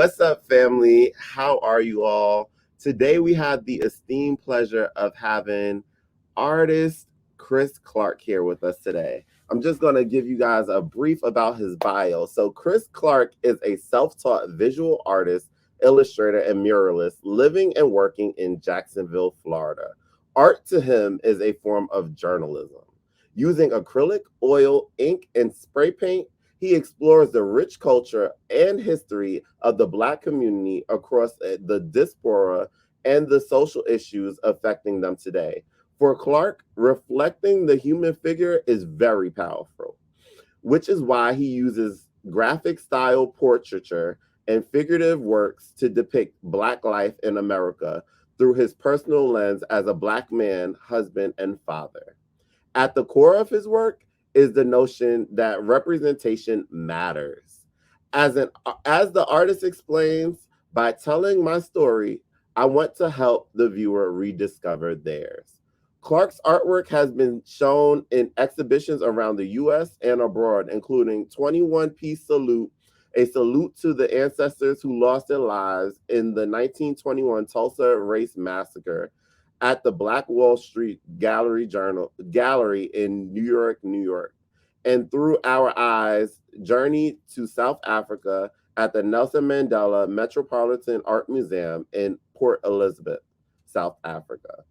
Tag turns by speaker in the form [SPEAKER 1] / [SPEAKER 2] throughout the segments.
[SPEAKER 1] What's up, family? How are you all? Today we have the esteemed pleasure of having artist Chris Clark here with us today. I'm just going to give you guys a brief about his bio. So, Chris Clark is a self taught visual artist, illustrator, and muralist living and working in Jacksonville, Florida. Art to him is a form of journalism. Using acrylic, oil, ink, and spray paint, he explores the rich culture and history of the Black community across the diaspora and the social issues affecting them today. For Clark, reflecting the human figure is very powerful, which is why he uses graphic style portraiture and figurative works to depict Black life in America through his personal lens as a Black man, husband, and father. At the core of his work is the notion that representation matters. As the artist explains, by telling my story, I want to help the viewer rediscover theirs. Clark's artwork has been shown in exhibitions around the US and abroad, including 21-piece salute, a salute to the ancestors who lost their lives in the 1921 Tulsa Race Massacre, at the Black Wall Street Gallery in New York, and Through Our Eyes, Journey to South Africa at the Nelson Mandela Metropolitan Art Museum in Port Elizabeth, South Africa.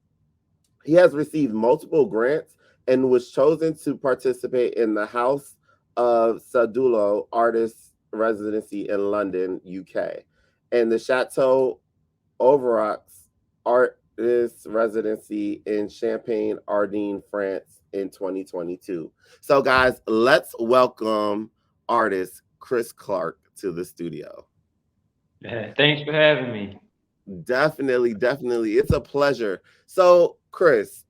[SPEAKER 1] He has received multiple grants and was chosen to participate in the House of Sadulo Artists Residency in London, UK, and the Chateau Overox Artist Residency in Champagne, Ardenne, France in 2022. So, guys, let's welcome artist Chris Clark to the studio.
[SPEAKER 2] Yeah, thanks for having me.
[SPEAKER 1] Definitely, definitely. It's a pleasure. So, Chris,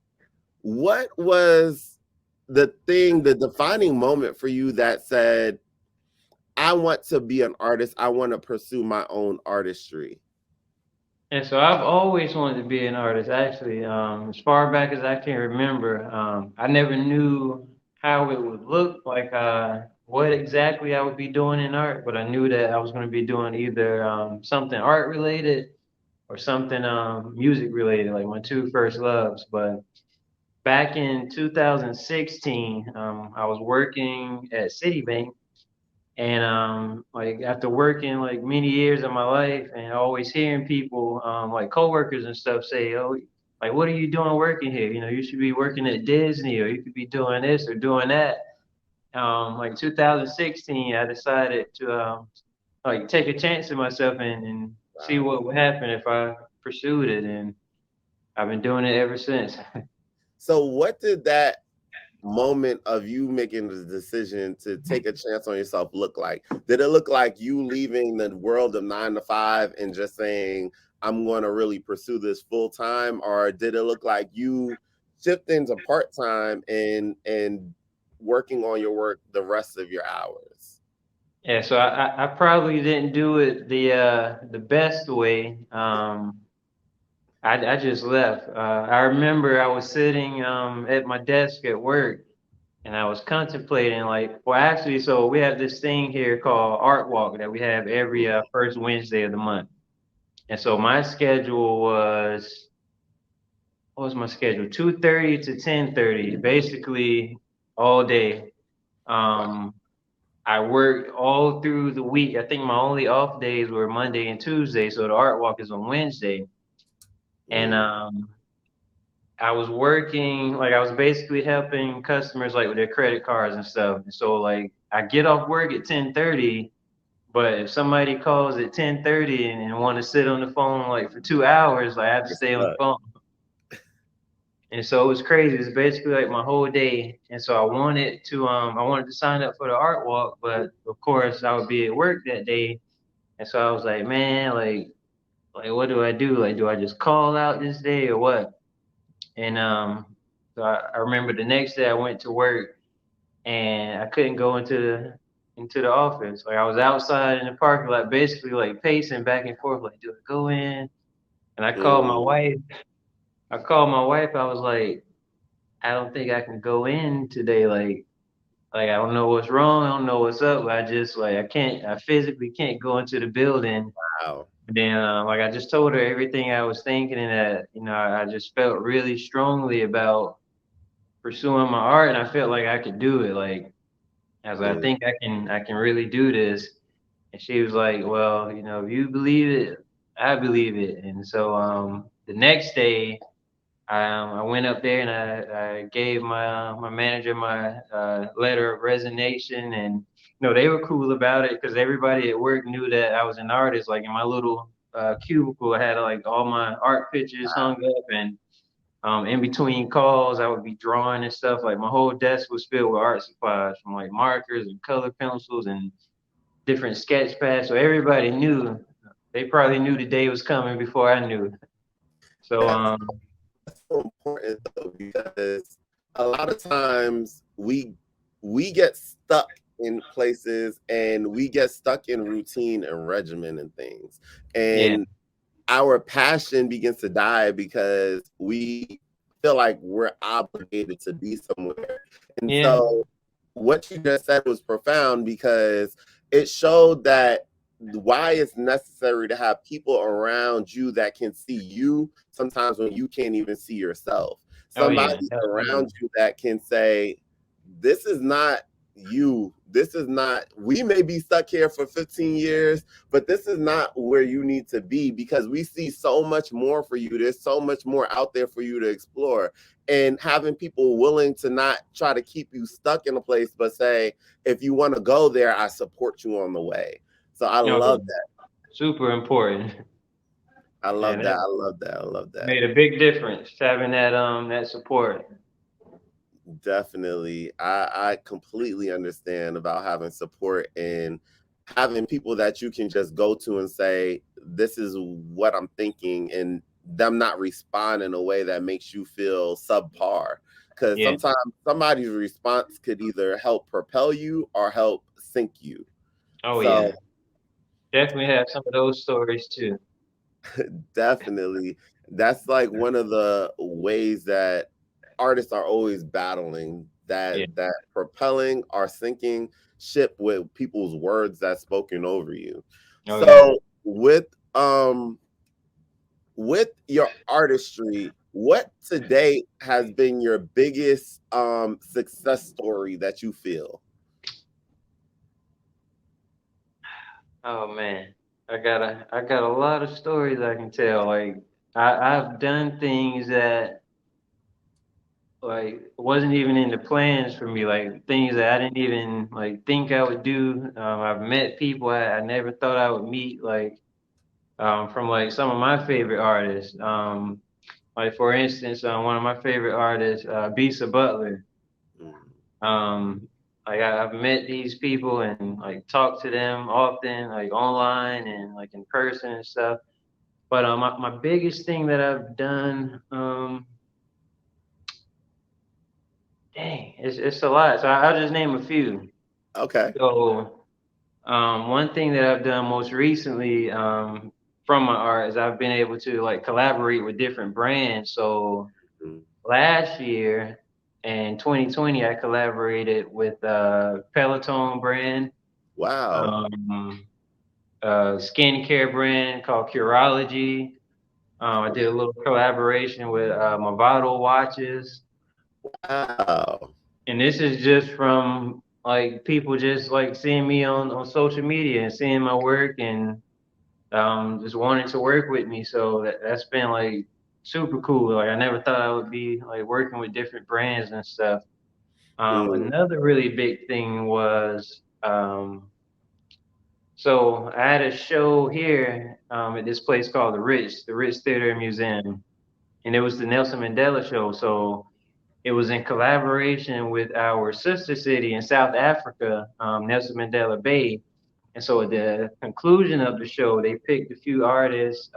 [SPEAKER 1] what was the defining moment for you that said, I want to be an artist, I want to pursue my own artistry?
[SPEAKER 2] And so I've always wanted to be an artist, actually. As far back as I can remember, I never knew how it would look, like what exactly I would be doing in art, but I knew that I was going to be doing either something art related or something music related, like my two first loves. But back in 2016, I was working at Citibank. And like after working like many years of my life and always hearing people like coworkers and stuff say, "Oh, like what are you doing working here? You know, you should be working at Disney or you could be doing this or doing that." Like 2016, I decided to like take a chance in myself and see
[SPEAKER 1] Wow.
[SPEAKER 2] what would happen if I pursued it, and I've been doing it ever since.
[SPEAKER 1] So, what did that moment of you making the decision to take a chance on yourself look like? Did it look like you leaving the world of 9 to 5 and just saying, I'm going to really pursue this full time? Or did it look like you shifting to part time and working on your work the rest of your hours?
[SPEAKER 2] Yeah, so I probably didn't do it the best way. I just left. I remember I was sitting at my desk at work and I was contemplating like, well, actually, so we have this thing here called Art Walk that we have every first Wednesday of the month. And so my schedule was, what was my schedule? 2:30 to 10:30, basically all day.
[SPEAKER 1] Wow.
[SPEAKER 2] Um, I worked all through the week. I think my only off days were Monday and Tuesday, so the art walk is on Wednesday. And
[SPEAKER 1] Mm,
[SPEAKER 2] I was working, like I was basically helping customers like with their credit cards and stuff. And so like I get off work at 10:30, but if somebody calls at 10:30 and want to sit on the phone like for 2 hours, like I have to
[SPEAKER 1] you're
[SPEAKER 2] stay on the
[SPEAKER 1] stuck.
[SPEAKER 2] phone. And so it was crazy. It's basically like my whole day. And so I wanted to sign up for the art walk, but of course I would be at work that day. And so I was like, man, like what do I do? Like, do I just call out this day or what? And so I remember the next day I went to work and I couldn't go into the office. Like I was outside in the parking lot, basically like pacing back and forth, like, do I go in? And I called my
[SPEAKER 1] Mm,
[SPEAKER 2] wife. I was like, I don't think I can go in today. Like, like I don't know what's wrong, I don't know what's up. But I just like I physically can't go into the building.
[SPEAKER 1] Wow.
[SPEAKER 2] Then like I just told her everything I was thinking, and that I just felt really strongly about pursuing my art, and I felt like I could do it. Like I was like, I
[SPEAKER 1] Mm.
[SPEAKER 2] think I can really do this. And she was like, well, if you believe it, I believe it. And so the next day, I went up there and I gave my manager my letter of resignation, and they were cool about it because everybody at work knew that I was an artist. Like in my little cubicle, I had like all my art pictures hung up, and in between calls, I would be drawing and stuff. Like my whole desk was filled with art supplies, from like markers and color pencils and different sketch pads. So everybody knew. They probably knew the day was coming before I knew. So
[SPEAKER 1] That's so important though, because a lot of times we get stuck in places and we get stuck in routine and regimen and things.
[SPEAKER 2] yeah,
[SPEAKER 1] And our passion begins to die because we feel like we're obligated to be somewhere. And
[SPEAKER 2] yeah,
[SPEAKER 1] so what you just said was profound because it showed that why it's necessary to have people around you that can see you sometimes when you can't even see yourself.
[SPEAKER 2] oh yeah,
[SPEAKER 1] Somebody
[SPEAKER 2] absolutely.
[SPEAKER 1] around you that can say, this is not you. This is not, we may be stuck here for 15 years, but this is not where you need to be because we see so much more for you. There's so much more out there for you to explore. And having people willing to not try to keep you stuck in a place, but say, if you want to go there, I support you on the way. So I
[SPEAKER 2] Oh yeah,
[SPEAKER 1] love that.
[SPEAKER 2] super important.
[SPEAKER 1] I love
[SPEAKER 2] And
[SPEAKER 1] that.
[SPEAKER 2] that
[SPEAKER 1] I love that. I love that.
[SPEAKER 2] made a big difference having that support.
[SPEAKER 1] Definitely. I completely understand about having support and having people that you can just go to and say, this is what I'm thinking, and them not respond in a way that makes you feel subpar. Because
[SPEAKER 2] Yeah.
[SPEAKER 1] sometimes somebody's response could either help propel you or help sink you.
[SPEAKER 2] Oh
[SPEAKER 1] So
[SPEAKER 2] yeah. Definitely have some of those stories too.
[SPEAKER 1] definitely. That's like one of the ways that artists are always battling
[SPEAKER 2] Yeah.
[SPEAKER 1] that propelling or sinking ship with people's words that's spoken over you.
[SPEAKER 2] Oh yeah.
[SPEAKER 1] So um with your artistry, what today has been your biggest success story that you feel?
[SPEAKER 2] Oh man. I got a lot of stories I can tell. Like I've done things that like wasn't even in the plans for me, like things that I didn't even like think I would do. I've met people I never thought I would meet, like from like some of my favorite artists. Like for instance, one of my favorite artists, Bisa Butler.
[SPEAKER 1] Mm.
[SPEAKER 2] Um, like I've met these people and like talked to them often, like online and like in person and stuff. But my biggest thing that I've done, dang, it's a lot. So I'll just name a few.
[SPEAKER 1] Okay.
[SPEAKER 2] So one thing that I've done most recently from my art is I've been able to like collaborate with different brands. So
[SPEAKER 1] Mm.
[SPEAKER 2] last year in 2020, I collaborated with Peloton brand,
[SPEAKER 1] Wow.
[SPEAKER 2] um, skincare brand called Curology. I did a little collaboration with Movado watches,
[SPEAKER 1] Wow.
[SPEAKER 2] and this is just from like people just like seeing me on social media and seeing my work and just wanting to work with me. So that's been like super cool. Like I never thought I would be like working with different brands and stuff.
[SPEAKER 1] Mm.
[SPEAKER 2] Another really big thing was so I had a show here at this place called the Ritz Theater and Museum, and it was the Nelson Mandela show. So it was in collaboration with our sister city in South Africa, Nelson Mandela Bay. And so at the conclusion of the show, they picked a few artists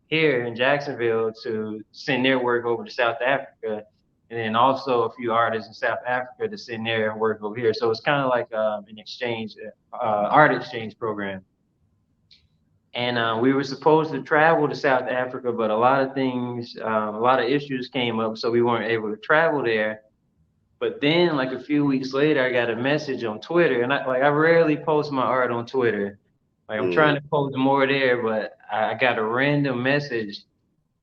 [SPEAKER 2] here in Jacksonville to send their work over to South Africa, and then also a few artists in South Africa to send their work over here. So it's kind of like an exchange, art exchange program. And we were supposed to travel to South Africa, but a lot of things, a lot of issues came up, so we weren't able to travel there. But then, like a few weeks later, I got a message on Twitter, and I rarely post my art on Twitter. Like I'm trying
[SPEAKER 1] Mm,
[SPEAKER 2] to post more there, but I got a random message,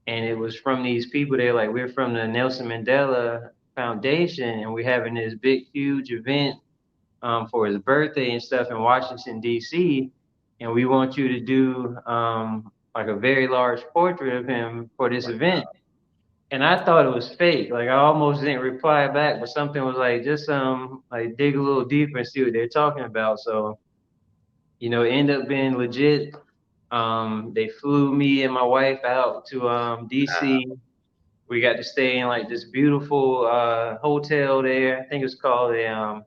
[SPEAKER 2] and it was from these people. They're like, we're from the Nelson Mandela Foundation, and we're having this big, huge event for his birthday and stuff in Washington D.C. And we want you to do like a very large portrait of him for this event. And I thought it was fake. Like I almost didn't reply back, but something was like, just like dig a little deeper and see what they're talking about. So it ended up being legit. They flew me and my wife out to DC. We got to stay in like this beautiful hotel there. I think it was called a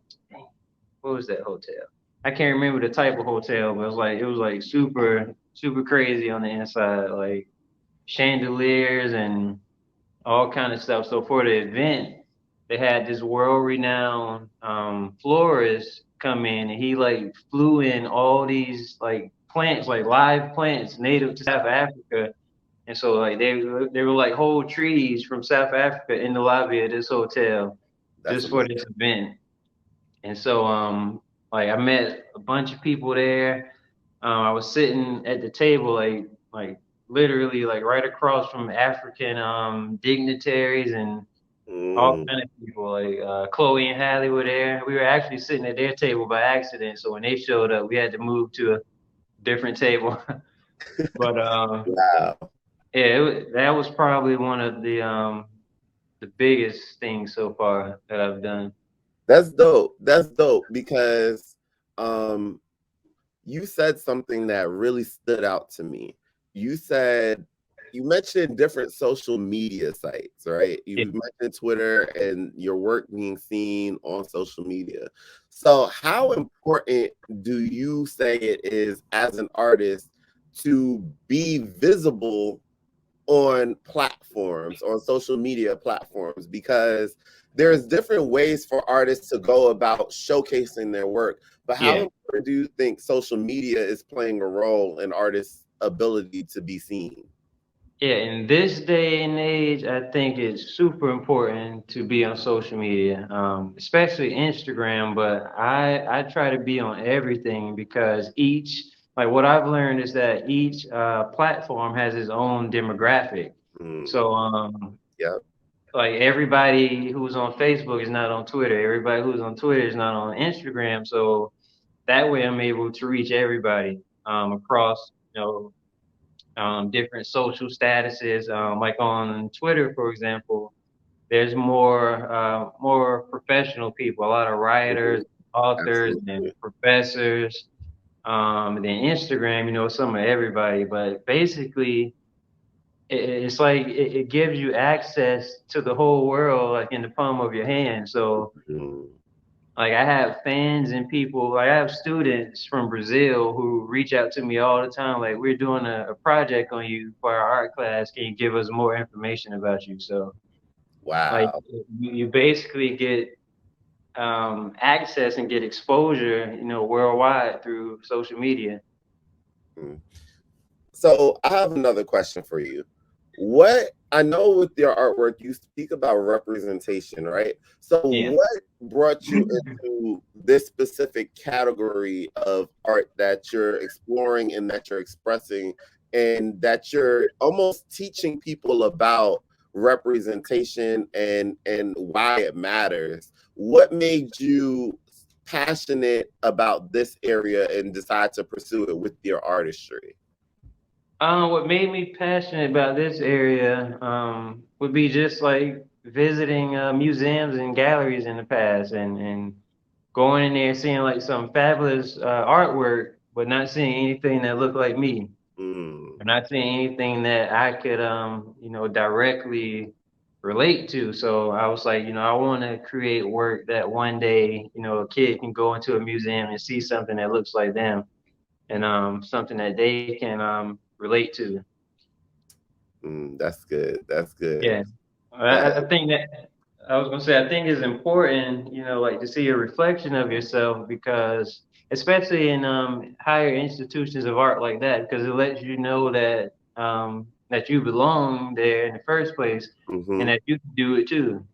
[SPEAKER 2] what was that hotel? I can't remember the type of hotel, but it was like super super crazy on the inside, like chandeliers and all kind of stuff. So for the event, they had this world-renowned florist come in, and he like flew in all these like plants, like live plants native to South Africa. And so like they were like whole trees from South Africa in the lobby of this hotel
[SPEAKER 1] that's
[SPEAKER 2] just for
[SPEAKER 1] amazing.
[SPEAKER 2] this event. And so like I met a bunch of people there. I was sitting at the table like literally like right across from African dignitaries and all
[SPEAKER 1] Mm,
[SPEAKER 2] kind of people. Like Chloe and Hallie were there. We were actually sitting at their table by accident. So when they showed up, we had to move to a different table. But
[SPEAKER 1] wow.
[SPEAKER 2] yeah, that was probably one of the biggest things so far that I've done.
[SPEAKER 1] That's dope. That's dope because um you said something that really stood out to me. You said you mentioned different social media sites, right?
[SPEAKER 2] Yeah,
[SPEAKER 1] You mentioned Twitter and your work being seen on social media. So, how important do you say it is as an artist to be visible on platforms, on social media platforms? Because there's different ways for artists to go about showcasing their work. But how
[SPEAKER 2] yeah.
[SPEAKER 1] important do you think social media is playing a role in artists' ability to be seen?
[SPEAKER 2] Yeah, in this day and age, I think it's super important to be on social media, especially Instagram. But I try to be on everything because like what I've learned is that each platform has its own demographic.
[SPEAKER 1] Mm,
[SPEAKER 2] So
[SPEAKER 1] yep.
[SPEAKER 2] like everybody who's on Facebook is not on Twitter. Everybody who's on Twitter is not on Instagram. So that way, I'm able to reach everybody across different social statuses. Like on Twitter, for example, there's more professional people, a lot of writers,
[SPEAKER 1] Mhm.
[SPEAKER 2] authors, and
[SPEAKER 1] Absolutely.
[SPEAKER 2] professors. And then Instagram, some of everybody. But basically, it's like it gives you access to the whole world, like in the palm of your hand. So
[SPEAKER 1] Mm,
[SPEAKER 2] like I have fans and people, like I have students from Brazil who reach out to me all the time. Like we're doing a project on you for our art class. Can you give us more information about you? So like
[SPEAKER 1] wow.
[SPEAKER 2] you basically get access and get exposure, worldwide through social media.
[SPEAKER 1] Mm. So I have another question for you. What I know with your artwork, you speak about representation, right? So
[SPEAKER 2] Yeah.
[SPEAKER 1] what brought you into this specific category of art that you're exploring and that you're expressing and that you're almost teaching people about representation and why it matters? What made you passionate about this area and decide to pursue it with your artistry?
[SPEAKER 2] What made me passionate about this area would be just like visiting museums and galleries in the past and going in there seeing like some fabulous artwork, but not seeing anything that looked like me,
[SPEAKER 1] Mm,
[SPEAKER 2] or not seeing anything that I could, directly relate to. So I was like, I want to create work that one day, a kid can go into a museum and see something that looks like them and something that they can relate to.
[SPEAKER 1] that's good. That's good.
[SPEAKER 2] Yeah.
[SPEAKER 1] That
[SPEAKER 2] I think that I was gonna say I think it's important, like to see a reflection of yourself because especially in higher institutions of art like that, because it lets you know that you belong there in the first place and
[SPEAKER 1] mhm.
[SPEAKER 2] that you can do it too.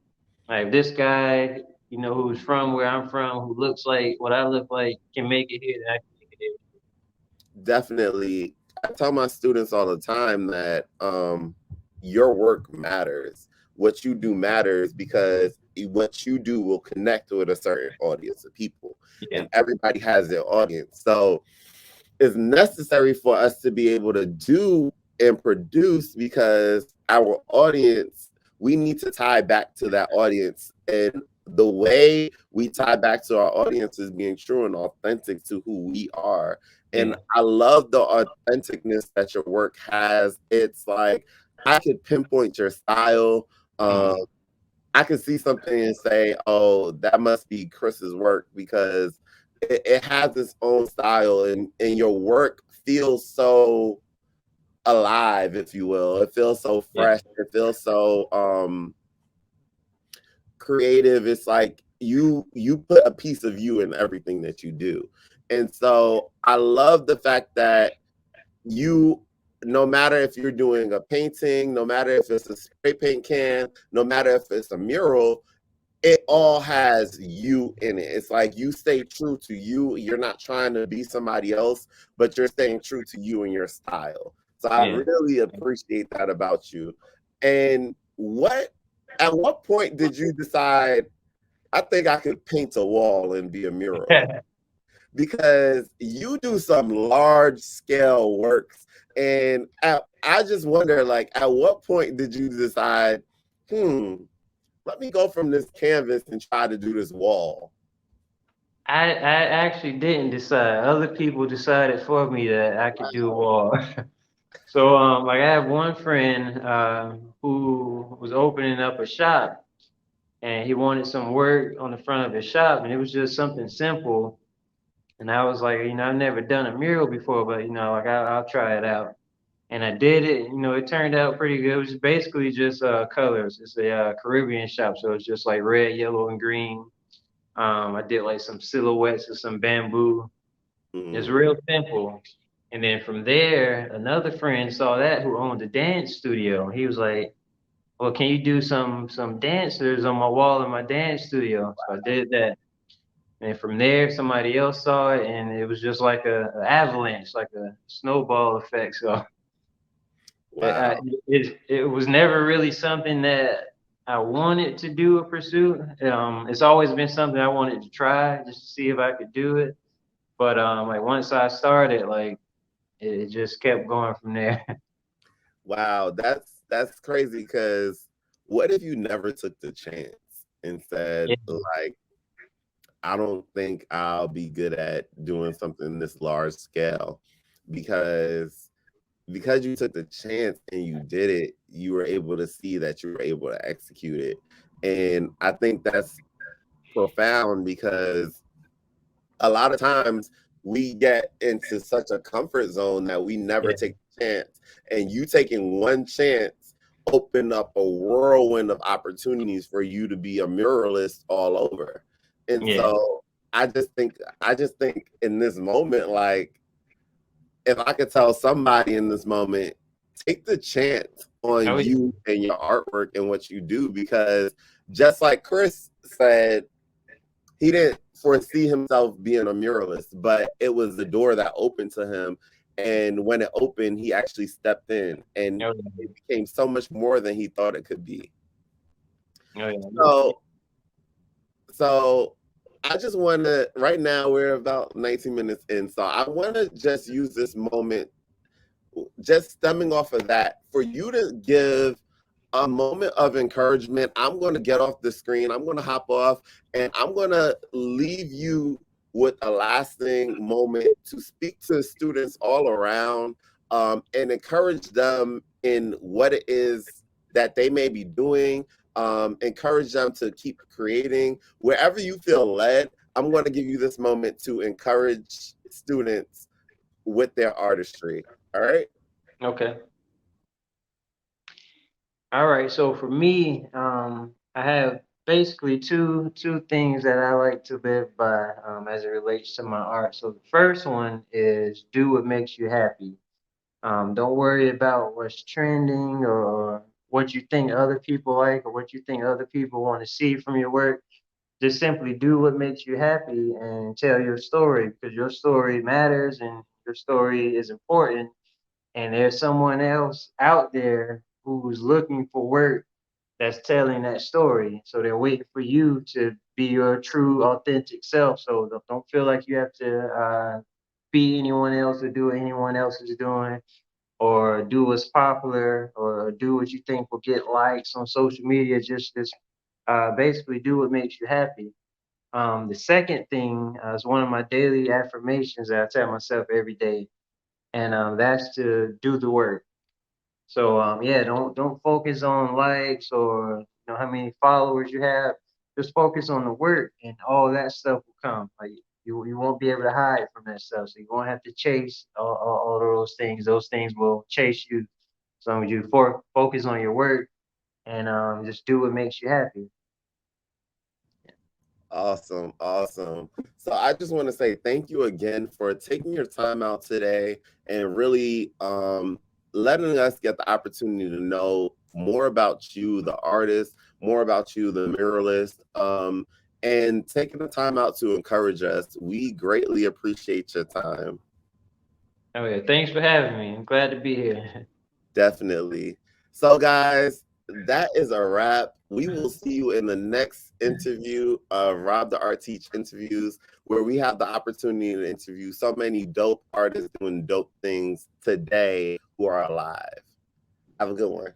[SPEAKER 2] Like this guy, who's from where I'm from, who looks like what I look like, can make it here, then I can make it here.
[SPEAKER 1] Definitely. I tell my students all the time that your work matters. What you do matters because what you do will connect with a certain audience of people,
[SPEAKER 2] Yeah,
[SPEAKER 1] and everybody has their audience. So it's necessary for us to be able to do and produce because our audience, we need to tie back to that audience. And the way we tie back to our audience is being true and authentic to who we are. And
[SPEAKER 2] yeah,
[SPEAKER 1] I love the authenticness that your work has. It's like I could pinpoint your style. Um,
[SPEAKER 2] mm,
[SPEAKER 1] I could see something and say, "Oh, that must be Chris's work," because it has its own style, and your work feels so alive, if you will. It feels so
[SPEAKER 2] yeah,
[SPEAKER 1] fresh. It feels so creative. It's like you put a piece of you in everything that you do, and so I love the fact that you, no matter if you're doing a painting, no matter if it's a spray paint can, no matter if it's a mural, it all has you in it. It's like you stay true to you. You're not trying to be somebody else, but you're staying true to you and your style. So I
[SPEAKER 2] yeah.
[SPEAKER 1] really appreciate that about you. And at what point did you decide, I think I could paint a wall and be a muralist? Because you do some large scale works. And I just wonder, like, at what point did you decide, hmm, let me go from this canvas and try to do this wall?
[SPEAKER 2] I actually didn't decide. Other people decided for me that I could do wall. So like I have one friend who was opening up a shop, and he wanted some work on the front of his shop, and it was just something simple. And I was like, I've never done a mural before, but like I'll try it out. And I did it. It turned out pretty good. It was basically just colors. It's a Caribbean shop, so it's just like red, yellow, and green. I did like some silhouettes of some bamboo. It's
[SPEAKER 1] Mm.
[SPEAKER 2] real simple. And then from there, another friend saw that who owned a dance studio. He was like, "Well, can you do some dancers on my wall in my dance studio?" So I did that. And from there, somebody else saw it, and it was just like a avalanche, like a snowball effect. So it, I,
[SPEAKER 1] Wow.
[SPEAKER 2] it was never really something that I wanted to do or pursue. It's always been something I wanted to try just to see if I could do it. But like once I started, like it just kept going from there.
[SPEAKER 1] Wow. That's crazy because what if you never took the chance and said,
[SPEAKER 2] Yeah,
[SPEAKER 1] like, I don't think I'll be good at doing something this large scale because you took the chance and you did it, you were able to see that you were able to execute it. And I think that's profound because a lot of times we get into such a comfort zone that we never
[SPEAKER 2] yeah,
[SPEAKER 1] take the chance. And you taking one chance opened up a whirlwind of opportunities for you to be a muralist all over. And
[SPEAKER 2] yeah.
[SPEAKER 1] so I just think in this moment, like, if I could tell somebody in this moment, take the chance on
[SPEAKER 2] Oh yeah,
[SPEAKER 1] you and your artwork and what you do, because just like Chris said, he didn't foresee himself being a muralist, but it was the door that opened to him. And when it opened, he actually stepped in, and
[SPEAKER 2] oh
[SPEAKER 1] it
[SPEAKER 2] yeah,
[SPEAKER 1] became so much more than he thought it could be.
[SPEAKER 2] oh yeah.
[SPEAKER 1] So, so I just want to, right now, we're about 19 minutes in. So I want to just use this moment, just stemming off of that, for you to give a moment of encouragement. I'm going to get off the screen. I'm going to hop off, and I'm going to leave you with a lasting moment to speak to students all around, and encourage them in what it is that they may be doing. Encourage them to keep creating wherever you feel led. I'm going to give you this moment to encourage students with their artistry. All right.
[SPEAKER 2] Okay. All right. So for me, I have basically two things that I like to live by as it relates to my art. So the first one is do what makes you happy. Don't worry about what's trending or what you think other people like or what you think other people want to see from your work. just simply do what makes you happy and tell your story, because your story matters and your story is important. And there's someone else out there who's looking for work that's telling that story. So they're waiting for you to be your true, authentic self. So don't feel like you have to be anyone else or do what anyone else is doing, or do what's popular, or do what you think will get likes on social media. Just basically do what makes you happy. The second thing is one of my daily affirmations that I tell myself every day, and that's to do the work. So yeah, don't focus on likes or how many followers you have. Just focus on the work, and all that stuff will come. Like you won't be able to hide from that stuff. So you won't have to chase all of those things. Those things will chase you. As long as you focus on your work and just do what makes you happy.
[SPEAKER 1] Awesome, awesome. So I just want to say thank you again for taking your time out today and really letting us get the opportunity to know more about you, the artist, more about you, the muralist, and taking the time out to encourage us. We greatly appreciate your time.
[SPEAKER 2] Oh yeah, thanks for having me. I'm glad to be here.
[SPEAKER 1] Definitely. So, guys, that is a wrap. We will see you in the next interview of Rob the Art Teach interviews, where we have the opportunity to interview so many dope artists doing dope things today who are alive. Have a good one.